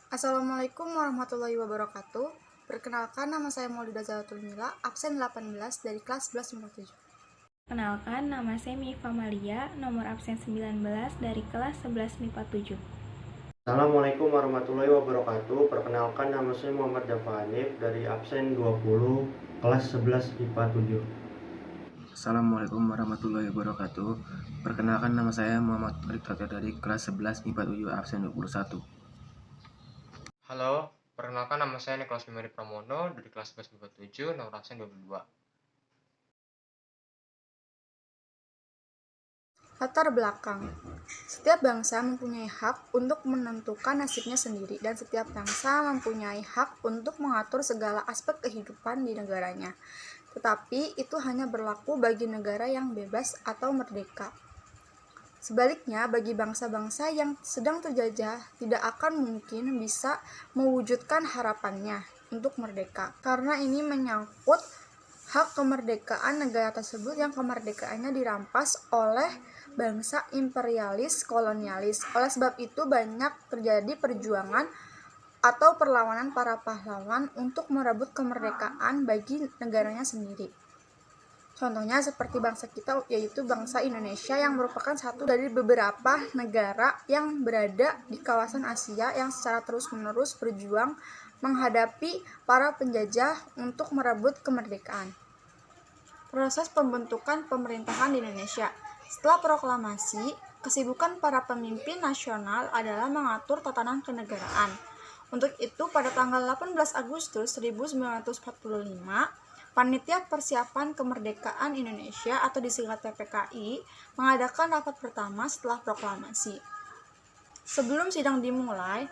Assalamualaikum warahmatullahi wabarakatuh. Perkenalkan, nama saya Maulida Zalatul Mila, absen 18 dari kelas 11 Kenalkan, nama saya Mifa Malia, nomor absen 19 dari kelas 11 MIPA 7. Assalamualaikum warahmatullahi wabarakatuh. Perkenalkan, nama saya Muhammad Dafa Hanif dari absen 20 kelas 11 IPA 7. Assalamualaikum warahmatullahi wabarakatuh. Perkenalkan, nama saya Muhammad Rifat dari kelas 11 MIPA 7 absen 21. Halo, perkenalkan nama saya Nikolas Mimari Pramono dari kelas 11 MIPA 7, nomor absen 22. Latar belakang. Setiap bangsa mempunyai hak untuk menentukan nasibnya sendiri dan setiap bangsa mempunyai hak untuk mengatur segala aspek kehidupan di negaranya. Tetapi itu hanya berlaku bagi negara yang bebas atau merdeka. Sebaliknya, bagi bangsa-bangsa yang sedang terjajah, tidak akan mungkin bisa mewujudkan harapannya untuk merdeka, karena ini menyangkut hak kemerdekaan negara tersebut yang kemerdekaannya dirampas oleh bangsa imperialis kolonialis. Oleh sebab itu, banyak terjadi perjuangan atau perlawanan para pahlawan untuk merebut kemerdekaan bagi negaranya sendiri. Contohnya seperti bangsa kita, yaitu bangsa Indonesia yang merupakan satu dari beberapa negara yang berada di kawasan Asia yang secara terus-menerus berjuang menghadapi para penjajah untuk merebut kemerdekaan. Proses pembentukan pemerintahan di Indonesia. Setelah proklamasi, kesibukan para pemimpin nasional adalah mengatur tatanan kenegaraan. Untuk itu, pada tanggal 18 Agustus 1945, Panitia Persiapan Kemerdekaan Indonesia atau disingkat PPKI mengadakan rapat pertama setelah proklamasi. Sebelum sidang dimulai,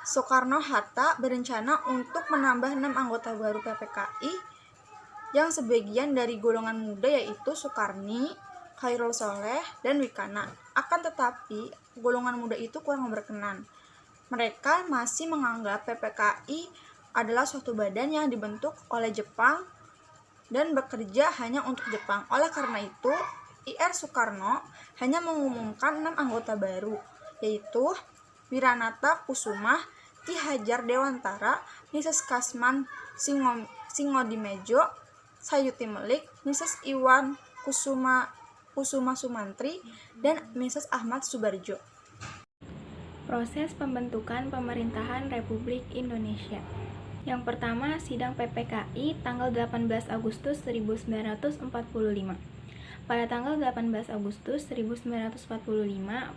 Soekarno-Hatta berencana untuk menambah 6 anggota baru PPKI yang sebagian dari golongan muda, yaitu Sukarni, Khairul Soleh, dan Wikana. Akan tetapi, golongan muda itu kurang berkenan. Mereka masih menganggap PPKI adalah suatu badan yang dibentuk oleh Jepang dan bekerja hanya untuk Jepang. Oleh karena itu, Ir Soekarno hanya mengumumkan 6 anggota baru, yaitu Wiranata Kusuma, Ki Hajar Dewantara, Mrs. Kasman Singodimejo, Sayuti Melik, Mrs. Iwan Kusuma Sumantri, dan Mrs. Ahmad Subarjo. Proses pembentukan pemerintahan Republik Indonesia. Yang pertama, sidang PPKI tanggal 18 Agustus 1945. Pada tanggal 18 Agustus 1945,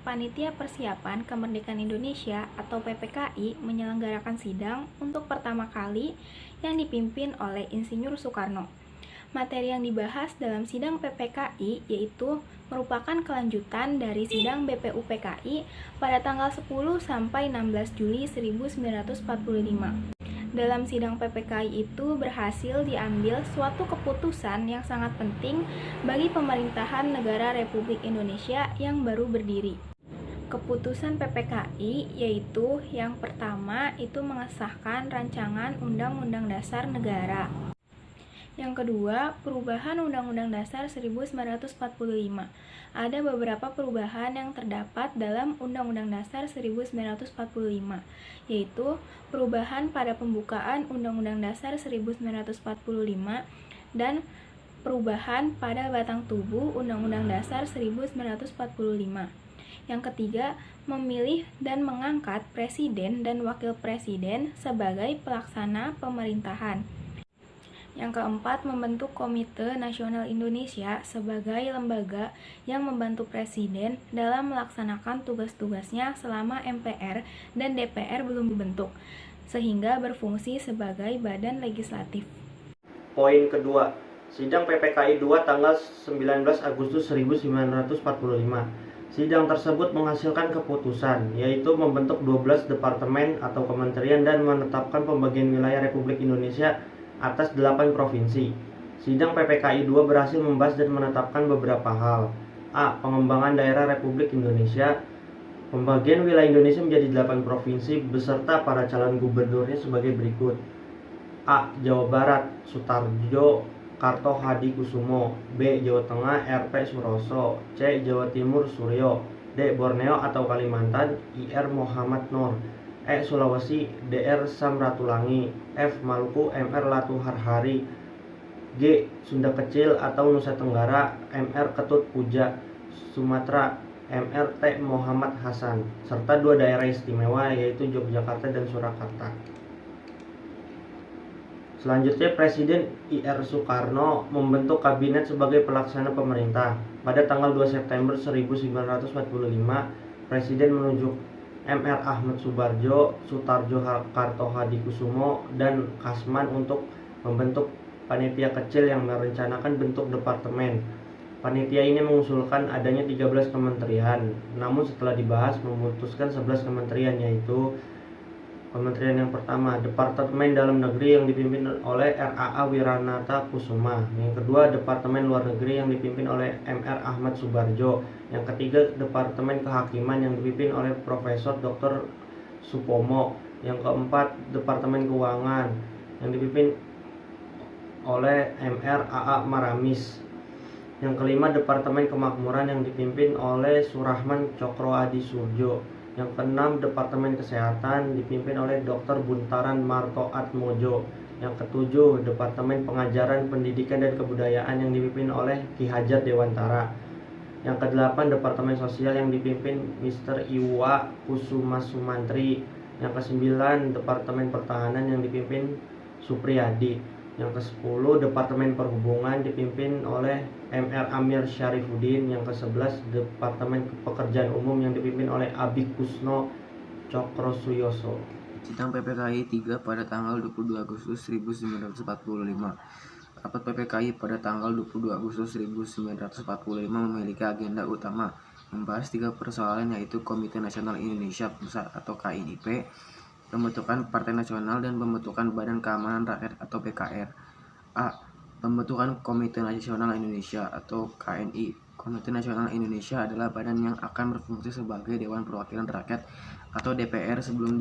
Panitia Persiapan Kemerdekaan Indonesia atau PPKI menyelenggarakan sidang untuk pertama kali yang dipimpin oleh Insinyur Soekarno. Materi yang dibahas dalam sidang PPKI yaitu merupakan kelanjutan dari sidang BPUPKI pada tanggal 10 sampai 16 Juli 1945. Dalam sidang PPKI itu berhasil diambil suatu keputusan yang sangat penting bagi pemerintahan negara Republik Indonesia yang baru berdiri. Keputusan PPKI yaitu yang pertama itu mengesahkan rancangan Undang-Undang Dasar Negara. Yang kedua, perubahan Undang-Undang Dasar 1945. Ada beberapa perubahan yang terdapat dalam Undang-Undang Dasar 1945, yaitu perubahan pada pembukaan Undang-Undang Dasar 1945 dan perubahan pada batang tubuh Undang-Undang Dasar 1945. Yang ketiga, memilih dan mengangkat presiden dan wakil presiden sebagai pelaksana pemerintahan. Yang keempat, membentuk Komite Nasional Indonesia sebagai lembaga yang membantu Presiden dalam melaksanakan tugas-tugasnya selama MPR dan DPR belum dibentuk, sehingga berfungsi sebagai badan legislatif. Poin kedua, sidang PPKI 2 tanggal 19 Agustus 1945. Sidang tersebut menghasilkan keputusan, yaitu membentuk 12 departemen atau kementerian dan menetapkan pembagian wilayah Republik Indonesia atas 8 provinsi. Sidang PPKI 2 berhasil membahas dan menetapkan beberapa hal. A. Pengembangan daerah Republik Indonesia. Pembagian wilayah Indonesia menjadi 8 provinsi beserta para calon gubernurnya sebagai berikut. A. Jawa Barat, Sutarjo Karto Hadi Kusumo. B. Jawa Tengah, RP Suroso. C. Jawa Timur, Suryo. D. Borneo atau Kalimantan, IR Muhammad Nur. E. Sulawesi Dr. Samratulangi, F. Maluku Mr. Latuharhari, G. Sunda Kecil atau Nusa Tenggara Mr. Ketut Puja, Sumatera Mr. T. Muhammad Hasan, serta 2 daerah istimewa yaitu Yogyakarta dan Surakarta. Selanjutnya, Presiden I.R. Soekarno membentuk kabinet sebagai pelaksana pemerintah. Pada tanggal 2 September 1945, Presiden menunjuk Mr. Ahmad Subarjo, Sutarjo Kartohadikusumo, dan Kasman untuk membentuk panitia kecil yang merencanakan bentuk departemen. Panitia ini mengusulkan adanya 13 kementerian, namun setelah dibahas memutuskan 11 kementerian, yaitu kementerian yang pertama, Departemen Dalam Negeri yang dipimpin oleh R.A.A. Wiranata Kusuma. Yang kedua, Departemen Luar Negeri yang dipimpin oleh Mr. Ahmad Subarjo. Yang ketiga, Departemen Kehakiman yang dipimpin oleh Profesor Dr. Supomo. Yang keempat, Departemen Keuangan yang dipimpin oleh Mr. A.A. Maramis. Yang kelima, Departemen Kemakmuran yang dipimpin oleh Surahman Cokro Adi Surjo. Yang keenam, Departemen Kesehatan dipimpin oleh Dr. Buntaran Marto Atmojo. Yang ketujuh, Departemen Pengajaran, Pendidikan, dan Kebudayaan yang dipimpin oleh Ki Hajar Dewantara. Yang kedelapan, Departemen Sosial yang dipimpin Mr. Iwa Kusuma Sumantri. Yang kesembilan, Departemen Pertahanan yang dipimpin Supriyadi. Yang ke-10, Departemen Perhubungan dipimpin oleh Mr. Amir Syarifuddin. Yang ke-11, Departemen Pekerjaan Umum yang dipimpin oleh Abi Kusno Cokrosuyoso. Sidang PPKI 3 pada tanggal 22 Agustus 1945. Rapat PPKI pada tanggal 22 Agustus 1945 memiliki agenda utama membahas 3 persoalan, yaitu Komite Nasional Indonesia Pusat atau KINIP, pembentukan Partai Nasional, dan pembentukan Badan Keamanan Rakyat atau BKR. A. Pembentukan Komite Nasional Indonesia atau KNI. Komite Nasional Indonesia adalah badan yang akan berfungsi sebagai Dewan Perwakilan Rakyat atau DPR sebelum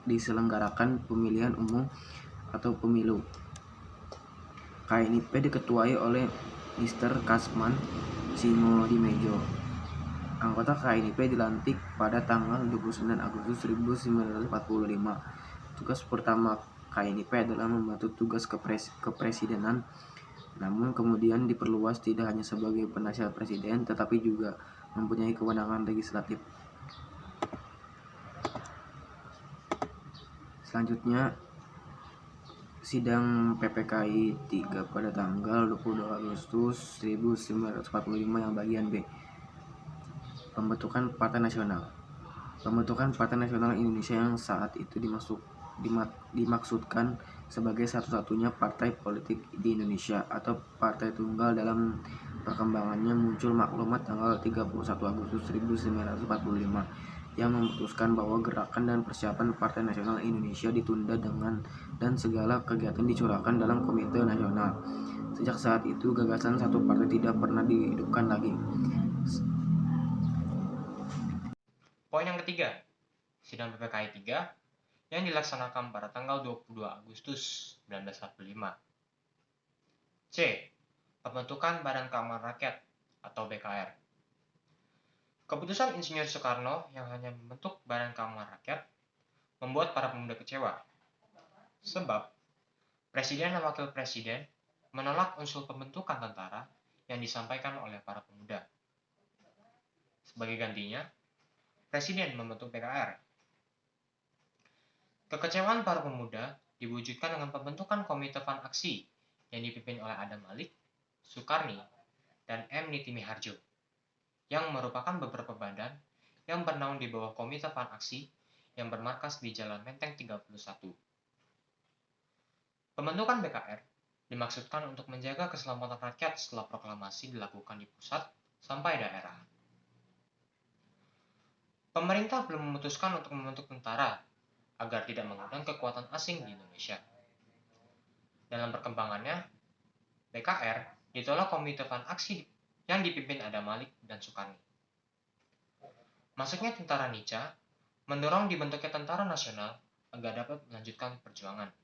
diselenggarakan pemilihan umum atau pemilu. KNIP diketuai oleh Mr. Kasman Singodimedjo. Anggota KNIP dilantik pada tanggal 29 Agustus 1945. Tugas pertama KNIP adalah membantu tugas kepresidenan, namun kemudian diperluas tidak hanya sebagai penasihat presiden, tetapi juga mempunyai kewenangan legislatif. Selanjutnya, sidang PPKI 3 pada tanggal 22 Agustus 1945 yang bagian B. Pembentukan Partai Nasional. Pembentukan Partai Nasional Indonesia yang saat itu dimaksudkan sebagai satu-satunya partai politik di Indonesia atau partai tunggal. Dalam perkembangannya muncul maklumat tanggal 31 Agustus 1945 yang memutuskan bahwa gerakan dan persiapan Partai Nasional Indonesia ditunda dan segala kegiatan dicurahkan dalam Komite Nasional. Sejak saat itu gagasan satu partai tidak pernah dihidupkan lagi. Poin yang ketiga, sidang PPKI 3 yang dilaksanakan pada tanggal 22 Agustus 1945. C. Pembentukan Badan Keamanan Rakyat atau BKR. Keputusan Insinyur Soekarno yang hanya membentuk Badan Keamanan Rakyat membuat para pemuda kecewa. Sebab, Presiden dan Wakil Presiden menolak unsur pembentukan tentara yang disampaikan oleh para pemuda. Sebagai gantinya, Presiden membentuk BKR. Kekecewaan para pemuda diwujudkan dengan pembentukan Komite Fan Aksi yang dipimpin oleh Adam Malik, Sukarni, dan M. Niti Miharjo, yang merupakan beberapa badan yang bernaung di bawah Komite Fan Aksi yang bermarkas di Jalan Menteng 31. Pembentukan BKR dimaksudkan untuk menjaga keselamatan rakyat setelah proklamasi dilakukan di pusat sampai daerah. Pemerintah belum memutuskan untuk membentuk tentara agar tidak mengundang kekuatan asing di Indonesia. Dalam perkembangannya, BKR ditolak Komite Fan Aksi yang dipimpin Adam Malik dan Sukarni. Masuknya tentara Nica mendorong dibentuknya Tentara Nasional agar dapat melanjutkan perjuangan.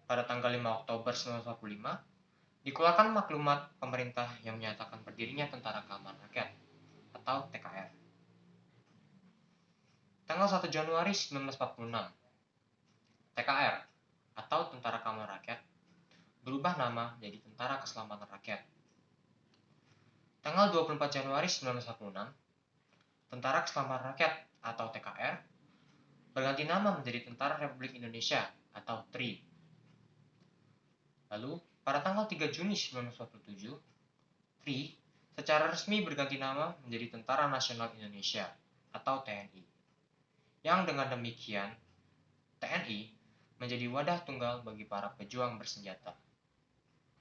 Pada tanggal 5 Oktober 1945, dikeluarkan maklumat pemerintah yang menyatakan berdirinya Tentara Keamanan Rakyat atau TKR. Tanggal 1 Januari 1946, TKR atau Tentara Keamanan Rakyat berubah nama jadi Tentara Keselamatan Rakyat. Tanggal 24 Januari 1946, Tentara Keselamatan Rakyat atau TKR berganti nama menjadi Tentara Republik Indonesia atau TRI. Lalu, pada tanggal 3 Juni 1947, TRI secara resmi berganti nama menjadi Tentara Nasional Indonesia atau TNI. Yang dengan demikian, TNI menjadi wadah tunggal bagi para pejuang bersenjata.